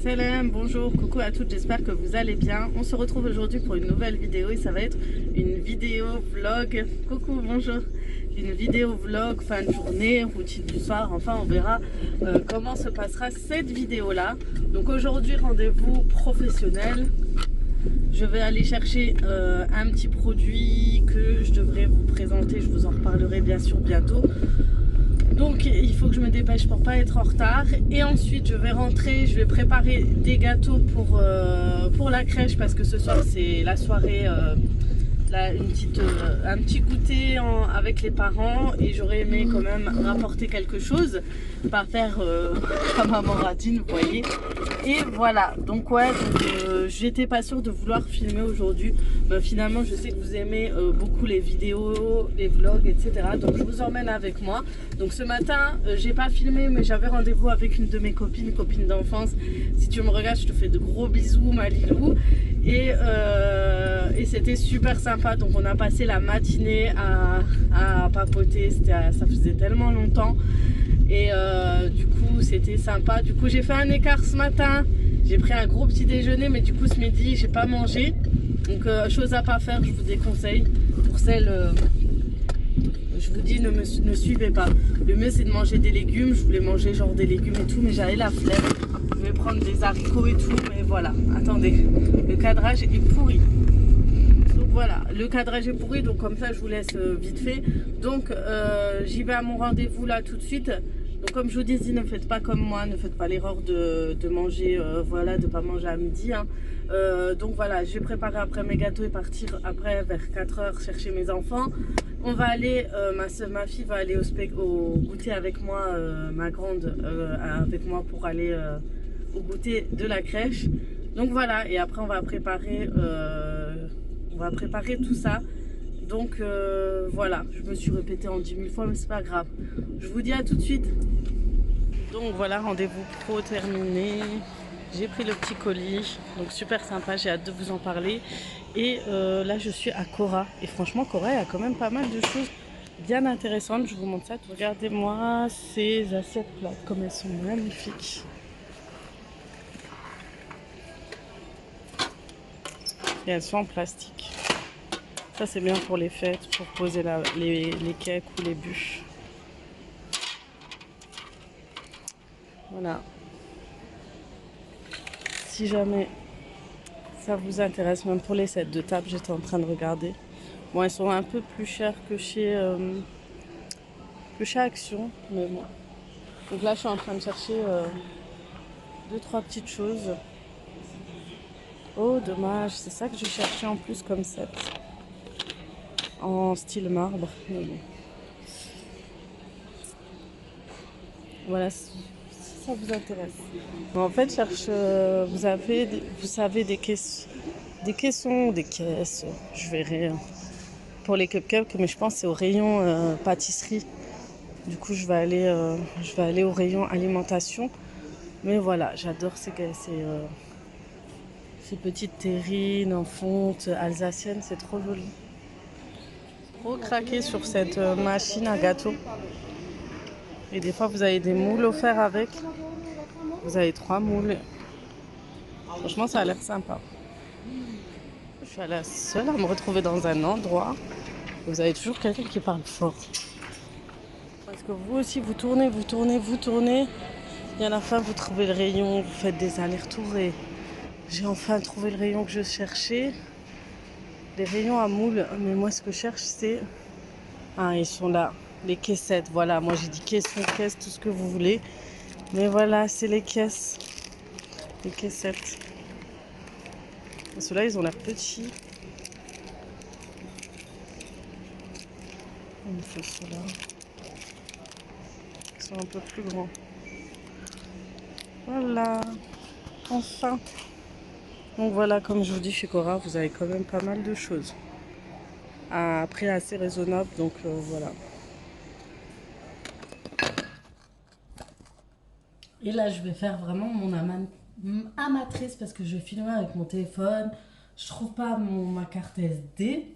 Salam, bonjour, coucou à toutes, j'espère que vous allez bien. On se retrouve aujourd'hui pour une nouvelle vidéo et ça va être une vidéo vlog. Coucou, bonjour. Une vidéo vlog, fin de journée, routine du soir, enfin on verra comment se passera cette vidéo là. Donc aujourd'hui rendez-vous professionnel. Je vais aller chercher un petit produit que je devrais vous présenter, je vous en reparlerai bien sûr bientôt. Donc il faut que je me dépêche pour pas être en retard. Et ensuite je vais rentrer, je vais préparer des gâteaux pour la crèche parce que ce soir c'est la soirée, un petit goûter avec les parents. Et j'aurais aimé quand même rapporter quelque chose, pas faire comme maman radine, vous voyez. Et voilà, donc ouais, j'étais pas sûre de vouloir filmer aujourd'hui. Mais finalement, je sais que vous aimez beaucoup les vidéos, les vlogs, etc. Donc je vous emmène avec moi. Donc ce matin, j'ai pas filmé, mais j'avais rendez-vous avec une de mes copines d'enfance. Si tu me regardes, je te fais de gros bisous, ma Lilou. Et c'était super sympa. Donc on a passé la matinée à papoter. Ça faisait tellement longtemps. Et du coup c'était sympa. Du coup j'ai fait un écart ce matin, j'ai pris un gros petit déjeuner, mais du coup ce midi j'ai pas mangé. Donc chose à pas faire, je vous déconseille. Pour celles, je vous dis ne suivez pas. Le mieux c'est de manger des légumes. Je voulais manger genre des légumes et tout, mais j'avais la flemme. Je vais prendre des haricots et tout, mais voilà. Attendez, le cadrage est pourri. Donc voilà, le cadrage est pourri, donc comme ça je vous laisse vite fait. Donc j'y vais à mon rendez-vous là tout de suite. Donc comme je vous dis, ne faites pas comme moi, ne faites pas l'erreur de manger, voilà, de pas manger à midi. Hein. Donc voilà, je vais préparer après mes gâteaux et partir après vers 4 h chercher mes enfants. On va aller, ma fille va aller au goûter avec moi, ma grande avec moi pour aller au goûter de la crèche. Donc voilà, et après on va préparer tout ça. Donc voilà, je me suis répétée en 10 000 fois, mais c'est pas grave. Je vous dis à tout de suite. Donc voilà, rendez-vous pro terminé. J'ai pris le petit colis, donc super sympa, j'ai hâte de vous en parler. Et là je suis à Cora. Et franchement Cora, il y a quand même pas mal de choses bien intéressantes. Je vous montre ça. Regardez-moi ces assiettes plates, comme elles sont magnifiques. Et elles sont en plastique. Ça c'est bien pour les fêtes, pour poser les cakes ou les bûches. Voilà. Si jamais ça vous intéresse, même pour les sets de table, j'étais en train de regarder. Bon, elles sont un peu plus chères que chez Action, mais bon. Donc là, je suis en train de chercher deux, trois petites choses. Oh, dommage, c'est ça que je cherchais en plus comme set. En style marbre. Mais bon. Voilà, si ça vous intéresse. Bon, en fait, je cherche, vous savez, des caisses, des caisses, je verrai. Pour les cupcakes, mais je pense que c'est au rayon pâtisserie. Du coup, je vais aller au rayon alimentation. Mais voilà, j'adore ces petites terrines en fonte alsacienne, c'est trop joli. Trop craqué sur cette machine à gâteau. Et des fois, vous avez des moules offerts avec. Vous avez 3 moules. Franchement, ça a l'air sympa. Je suis la seule à me retrouver dans un endroit où vous avez toujours quelqu'un qui parle fort. Parce que vous aussi, vous tournez. Et à la fin, vous trouvez le rayon, vous faites des allers-retours et j'ai enfin trouvé le rayon que je cherchais. Les rayons à moules. Mais moi, ce que je cherche, c'est... Ah, ils sont là. Les caissettes, voilà. Moi, j'ai dit caisson, caisse, tout ce que vous voulez. Mais voilà, c'est les caisses. Les caissettes. Ceux-là, ils ont l'air petits. Il me faut ceux-là. Ils sont un peu plus grands. Voilà. Enfin. Donc voilà, comme je vous dis, chez Cora, vous avez quand même pas mal de choses. À un prix assez raisonnable, donc voilà. Et là, je vais faire vraiment mon amatrice parce que je vais filmer avec mon téléphone. Je trouve pas ma carte SD.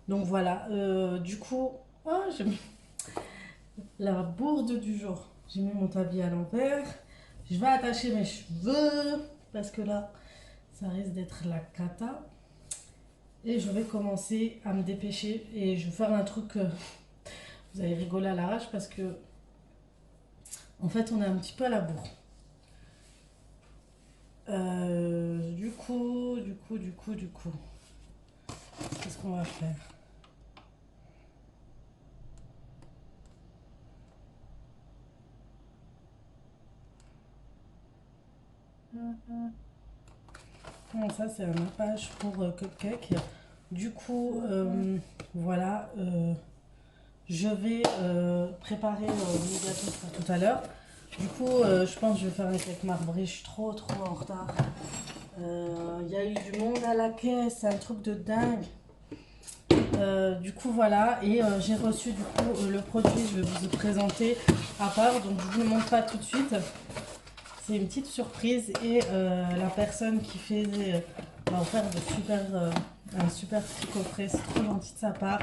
Donc voilà, du coup, oh, j'ai mis la bourde du jour. J'ai mis mon tablier à l'envers. Je vais attacher mes cheveux parce que là, ça risque d'être la cata. Et je vais commencer à me dépêcher et je vais faire un truc, vous allez rigoler à l'arrache parce que en fait on est un petit peu à la bourre. Du coup, qu'est-ce qu'on va faire? Bon, ça c'est un nappage pour cupcake. Du coup, voilà, je vais préparer mes gâteaux pour tout à l'heure. Du coup, je pense que je vais faire un cake marbré. Je suis trop en retard. Il y a eu du monde à la caisse, c'est un truc de dingue. Du coup, voilà, et j'ai reçu du coup le produit. Je vais vous le présenter à part, donc je vous le montre pas tout de suite. C'est une petite surprise et la personne qui faisait m'a offert un super petit coffret. C'est trop gentil de sa part.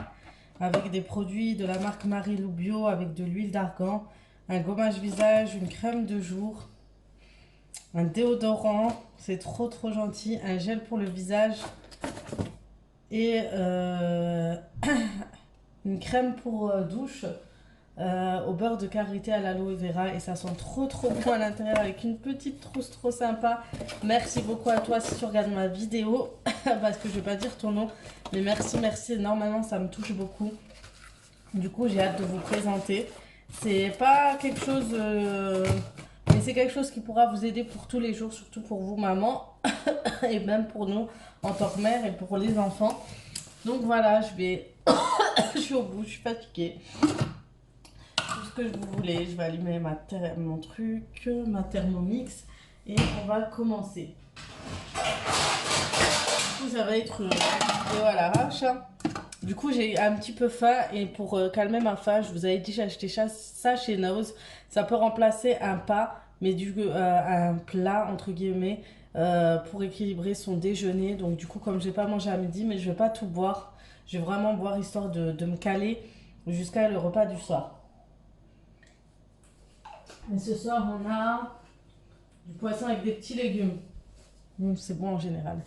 Avec des produits de la marque Marilou Bio, avec de l'huile d'argan, un gommage visage, une crème de jour, un déodorant, c'est trop gentil, un gel pour le visage et une crème pour douche au beurre de karité à l'aloe vera et ça sent trop bon à l'intérieur avec une petite trousse trop sympa. Merci beaucoup à toi si tu regardes ma vidéo parce que je vais pas dire ton nom, mais merci énormément, ça me touche beaucoup. Du coup, j'ai hâte de vous présenter. C'est pas quelque chose, mais c'est quelque chose qui pourra vous aider pour tous les jours, surtout pour vous, maman, et même pour nous en tant que mère et pour les enfants. Donc voilà, je suis au bout, je suis fatiguée. Tout ce que vous voulez, je vais allumer mon truc, ma Thermomix, et on va commencer. Du coup, ça va être une vidéo à l'arrache. Du coup, j'ai un petit peu faim et pour calmer ma faim, je vous avais dit j'ai acheté ça chez Nauz. Ça peut remplacer un pas, mais un plat entre guillemets pour équilibrer son déjeuner. Donc du coup, comme j'ai pas mangé à midi, mais je vais pas tout boire. Je vais vraiment boire histoire de me caler jusqu'à le repas du soir. Et ce soir, on a du poisson avec des petits légumes. C'est bon en général.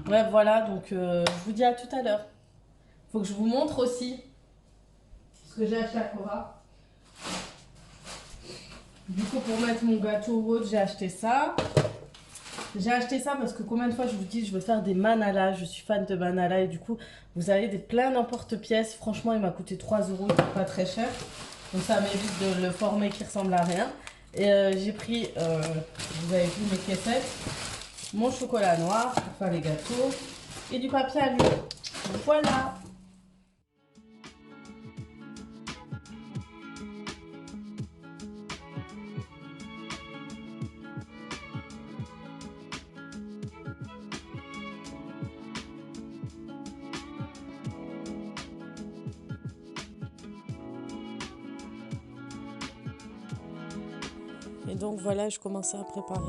Bref, voilà, donc je vous dis à tout à l'heure. Faut que je vous montre aussi ce que j'ai acheté à Cora. Du coup, pour mettre mon gâteau ou autre, j'ai acheté ça. J'ai acheté ça parce que combien de fois je vous dis, je veux faire des manalas. Je suis fan de manalas et du coup, vous avez plein d'emporte-pièces. Franchement, il m'a coûté 3 €, pas très cher. Donc ça m'évite de le former qui ressemble à rien. Et j'ai pris, vous avez vu mes caissettes, mon chocolat noir pour faire les gâteaux et du papier à l'huile. Voilà. Et donc voilà, je commençais à préparer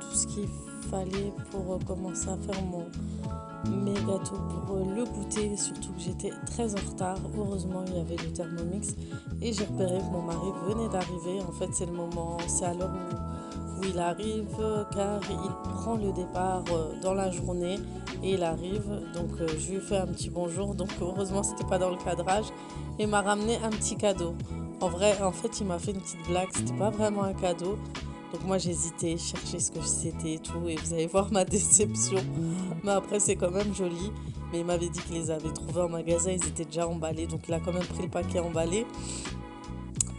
tout ce qu'il fallait pour commencer à faire mes gâteaux pour le goûter, surtout que j'étais très en retard. Heureusement, il y avait le Thermomix et j'ai repéré que mon mari venait d'arriver. En fait, c'est le moment, c'est à l'heure où il arrive car il prend le départ dans la journée et il arrive. Donc je lui ai fait un petit bonjour, donc heureusement c'était pas dans le cadrage et m'a ramené un petit cadeau. En fait, il m'a fait une petite blague, c'était pas vraiment un cadeau. Donc moi j'hésitais, je cherchais ce que c'était et tout, et vous allez voir ma déception. Mais après c'est quand même joli. Mais il m'avait dit qu'il les avait trouvés en magasin, ils étaient déjà emballés, donc il a quand même pris le paquet emballé.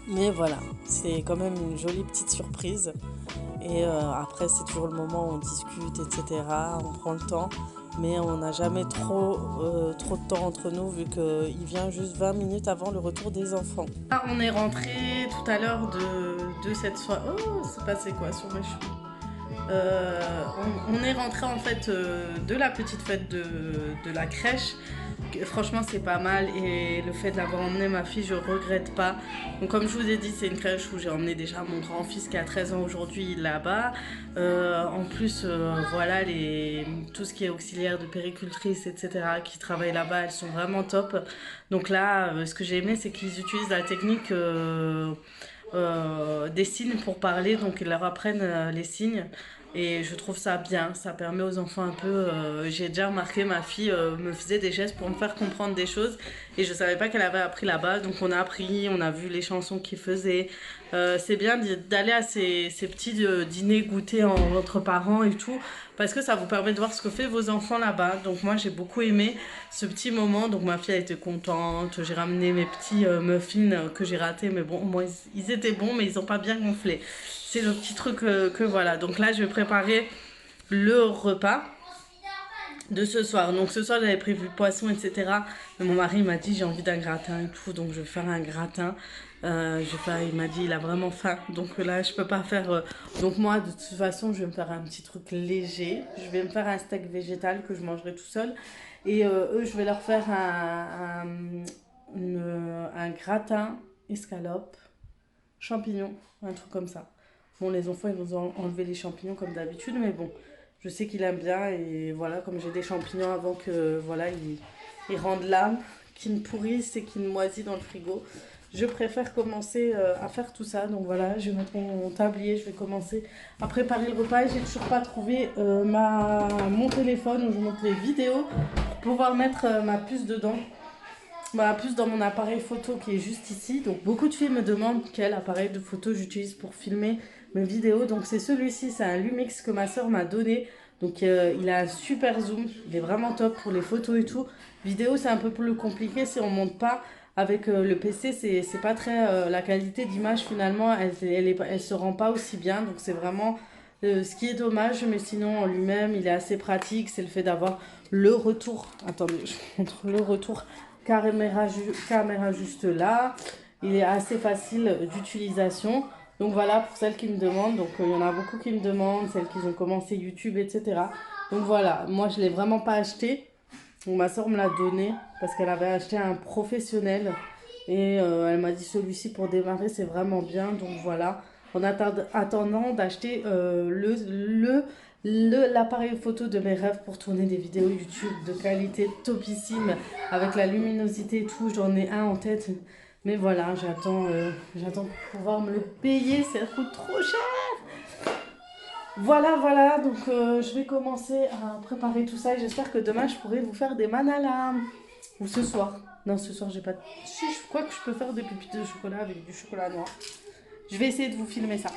Mais voilà, c'est quand même une jolie petite surprise. Et après c'est toujours le moment où on discute, etc. On prend le temps. Mais on n'a jamais trop de temps entre nous vu qu'il vient juste 20 minutes avant le retour des enfants. Là, on est rentré tout à l'heure de cette soirée. Oh, c'est passé quoi sur mes cheveux? On est rentré en fait de la petite fête de la crèche. Franchement c'est pas mal et le fait d'avoir emmené ma fille je regrette pas. Donc comme je vous ai dit c'est une crèche où j'ai emmené déjà mon grand-fils qui a 13 ans aujourd'hui là-bas. En plus voilà tout ce qui est auxiliaire de péricultrice etc qui travaillent là-bas elles sont vraiment top. Donc là ce que j'ai aimé c'est qu'ils utilisent la technique des signes pour parler, donc ils leur apprennent les signes. Et je trouve ça bien, ça permet aux enfants un peu. J'ai déjà remarqué, ma fille me faisait des gestes pour me faire comprendre des choses et je savais pas qu'elle avait appris là-bas. Donc on a appris, on a vu les chansons qu'ils faisaient. C'est bien d'aller à ces petits dîners goûter entre parents et tout parce que ça vous permet de voir ce que fait vos enfants là-bas. Donc moi j'ai beaucoup aimé ce petit moment. Donc ma fille a été contente. J'ai ramené mes petits muffins que j'ai ratés, mais bon, moi ils étaient bons, mais ils ont pas bien gonflé. C'est le petit truc que voilà. Donc là, je vais préparer le repas de ce soir. Donc ce soir, j'avais prévu poisson, etc. Mais mon mari m'a dit j'ai envie d'un gratin et tout. Donc je vais faire un gratin. Il m'a dit il a vraiment faim. Donc là, je peux pas faire. Donc moi, de toute façon, je vais me faire un petit truc léger. Je vais me faire un steak végétal que je mangerai tout seul. Et eux, je vais leur faire un gratin escalope, champignons, un truc comme ça. Bon, les enfants, ils vont enlever les champignons comme d'habitude, mais bon, je sais qu'il aime bien. Et voilà, comme j'ai des champignons avant que, voilà, ils rendent l'âme, qu'ils ne pourrissent et qu'ils ne moisissent dans le frigo, je préfère commencer à faire tout ça. Donc voilà, je vais mettre mon tablier, je vais commencer à préparer le repas. Et j'ai toujours pas trouvé mon téléphone où je montre les vidéos pour pouvoir mettre ma puce dedans. Bah, plus dans mon appareil photo qui est juste ici. Donc beaucoup de filles me demandent quel appareil de photo j'utilise pour filmer mes vidéos. Donc c'est celui-ci, c'est un Lumix que ma soeur m'a donné. Donc il a un super zoom, il est vraiment top pour les photos et tout. Vidéo c'est un peu plus compliqué si on monte pas. Avec le PC c'est pas très... la qualité d'image finalement elle se rend pas aussi bien. Donc c'est vraiment ce qui est dommage. Mais sinon en lui-même il est assez pratique. C'est le fait d'avoir le retour. Attendez, je vous montre le retour. Caméra juste là. Il est assez facile d'utilisation. Donc voilà pour celles qui me demandent. Donc il y en a beaucoup qui me demandent, celles qui ont commencé YouTube, etc. Donc voilà, moi je ne l'ai vraiment pas acheté. Donc ma soeur me l'a donné parce qu'elle avait acheté un professionnel. Et elle m'a dit celui-ci pour démarrer c'est vraiment bien. Donc voilà, en attendant d'acheter l'appareil photo de mes rêves pour tourner des vidéos YouTube de qualité topissime avec la luminosité et tout. J'en ai un en tête. Mais voilà, j'attends pour pouvoir me le payer. Ça coûte trop cher. Voilà. Donc je vais commencer à préparer tout ça. Et j'espère que demain, je pourrai vous faire des manalas. Ou ce soir. Non, ce soir, j'ai pas... Si, je crois que je peux faire des pépites de chocolat avec du chocolat noir. Je vais essayer de vous filmer ça.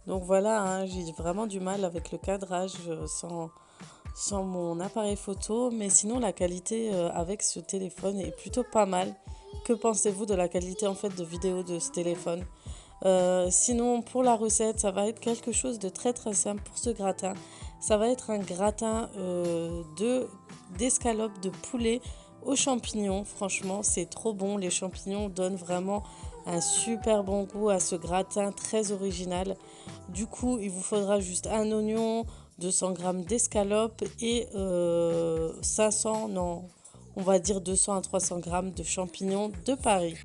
Donc voilà, hein, j'ai vraiment du mal avec le cadrage sans mon appareil photo. Mais sinon, la qualité avec ce téléphone est plutôt pas mal. Que pensez-vous de la qualité en fait de vidéo de ce téléphone? Sinon, pour la recette, ça va être quelque chose de très très simple pour ce gratin. Ça va être un gratin d'escalope de poulet aux champignons. Franchement, c'est trop bon. Les champignons donnent vraiment un super bon goût à ce gratin très original. Du coup, il vous faudra juste un oignon, 200 g d'escalope et 500, non, on va dire 200 à 300 g de champignons de Paris.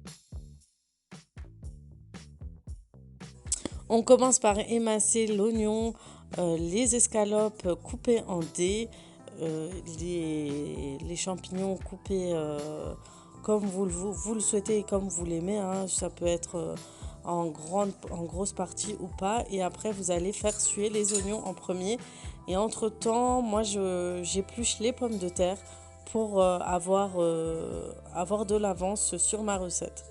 On commence par émincer l'oignon, les escalopes coupées en dés, les champignons coupés comme vous le souhaitez et comme vous l'aimez. Hein. Ça peut être en grosse partie ou pas. Et après, vous allez faire suer les oignons en premier. Et entre-temps, moi, j'épluche les pommes de terre pour avoir de l'avance sur ma recette.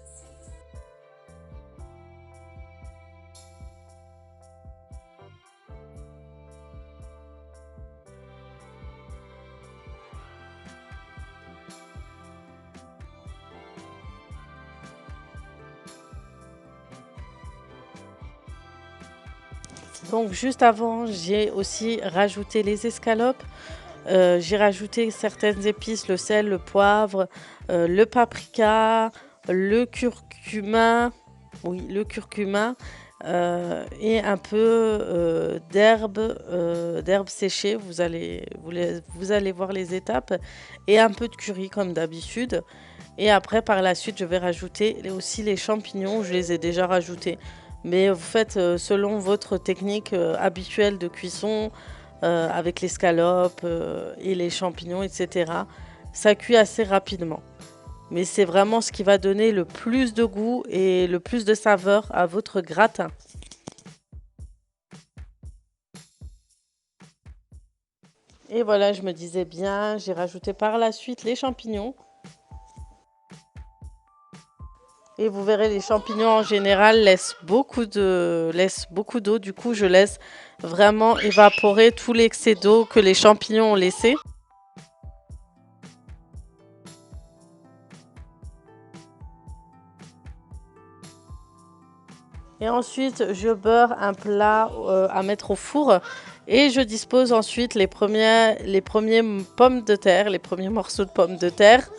Donc juste avant, j'ai aussi rajouté les escalopes. J'ai rajouté certaines épices, le sel, le poivre, le paprika, le curcuma, et un peu d'herbes séchées. Vous allez voir les étapes et un peu de curry comme d'habitude. Et après, par la suite, je vais rajouter aussi les champignons. Je les ai déjà rajoutés. Mais vous faites selon votre technique habituelle de cuisson. avec l'escalope et les champignons, etc. Ça cuit assez rapidement. Mais c'est vraiment ce qui va donner le plus de goût et le plus de saveur à votre gratin. Et voilà, je me disais bien, j'ai rajouté par la suite les champignons. Et vous verrez, les champignons en général laissent beaucoup d'eau. Du coup, je laisse vraiment évaporer tout l'excès d'eau que les champignons ont laissé. Et ensuite, je beurre un plat à mettre au four. Et je dispose ensuite les premiers pommes de terre, les premiers morceaux de pommes de terre.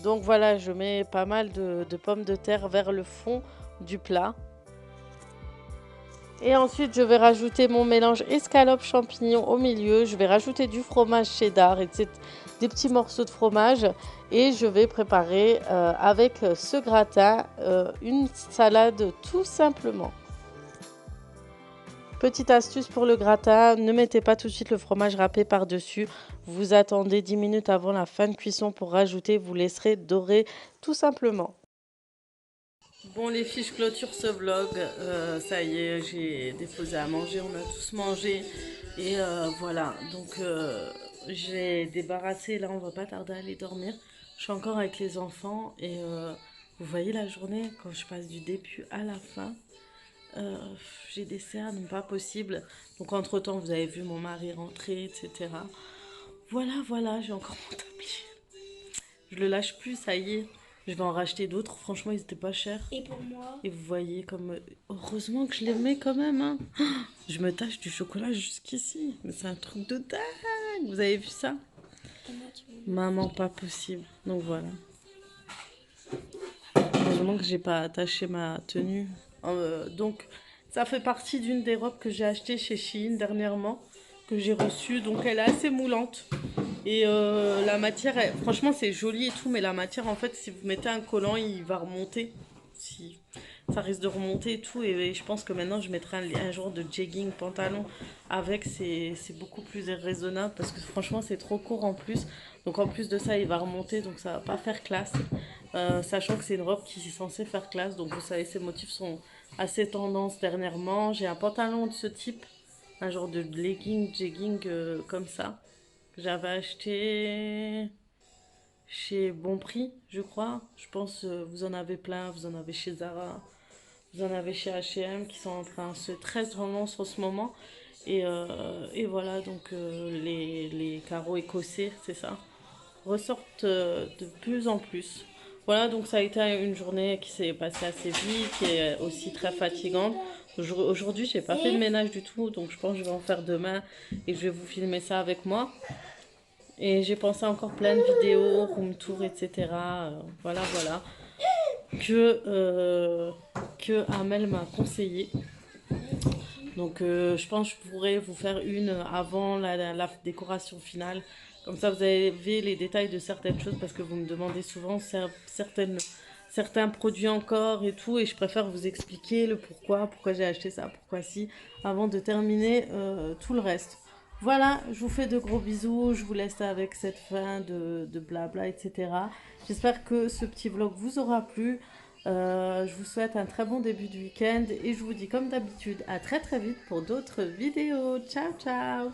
Donc voilà, je mets pas mal de pommes de terre vers le fond du plat. Et ensuite, je vais rajouter mon mélange escalope champignon au milieu. Je vais rajouter du fromage cheddar et des petits morceaux de fromage. Et je vais préparer avec ce gratin une salade tout simplement. Petite astuce pour le gratin, ne mettez pas tout de suite le fromage râpé par-dessus. Vous attendez 10 minutes avant la fin de cuisson pour rajouter. Vous laisserez dorer tout simplement. Bon, les filles, je clôture ce vlog. Ça y est, j'ai déposé à manger. On a tous mangé. Et voilà. Donc, j'ai débarrassé. Là, on va pas tarder à aller dormir. Je suis encore avec les enfants. Et vous voyez la journée, quand je passe du début à la fin. Euh, j'ai des cernes pas possible. Donc, entre-temps, vous avez vu mon mari rentrer, etc. Voilà, voilà, j'ai encore mon tablier. Je le lâche plus, ça y est. Je vais en racheter d'autres. Franchement, ils étaient pas chers. Et pour moi, Et vous voyez comme... Heureusement que je les mets quand même, hein. Je me tâche du chocolat jusqu'ici. Mais c'est un truc de dingue. Vous avez vu ça? pour moi, tu veux. Maman, pas possible. Donc voilà. Heureusement que j'ai pas attaché ma tenue. Donc, ça fait partie d'une des robes que j'ai achetées chez Shein dernièrement. Que j'ai reçue. Donc, elle est assez moulante. Et la matière, franchement, c'est joli et tout. Mais la matière, en fait, si vous mettez un collant, il va remonter. Si ça risque de remonter et tout. Et je pense que maintenant, je mettrai un genre de jegging pantalon avec. C'est beaucoup plus raisonnable parce que franchement, c'est trop court en plus. Donc en plus de ça, il va remonter. Donc ça va pas faire classe. Sachant que c'est une robe qui est censée faire classe. Donc vous savez, ces motifs sont assez tendance dernièrement. J'ai un pantalon de ce type. Un genre de legging, jegging comme ça. Que j'avais acheté chez Bon Prix, je crois. Je pense vous en avez plein, vous en avez chez Zara, vous en avez chez H&M qui sont en train de se très tendance en ce moment. Et voilà, donc les carreaux écossais, c'est ça, ressortent de plus en plus. Voilà, donc ça a été une journée qui s'est passée assez vite, qui est aussi très fatigante. Aujourd'hui, j'ai pas fait de ménage du tout, donc je pense que je vais en faire demain et je vais vous filmer ça avec moi. Et j'ai pensé à encore plein de vidéos, room tour, etc. Voilà, voilà. Que Amel m'a conseillé. Donc je pense que je pourrais vous faire une avant la décoration finale. Comme ça, vous avez les détails de certaines choses parce que vous me demandez souvent certains produits encore et tout. Et je préfère vous expliquer le pourquoi j'ai acheté ça, pourquoi si, avant de terminer tout le reste. Voilà, je vous fais de gros bisous. Je vous laisse avec cette fin de blabla, etc. J'espère que ce petit vlog vous aura plu. Je vous souhaite un très bon début de week-end et je vous dis comme d'habitude à très très vite pour d'autres vidéos. Ciao ciao!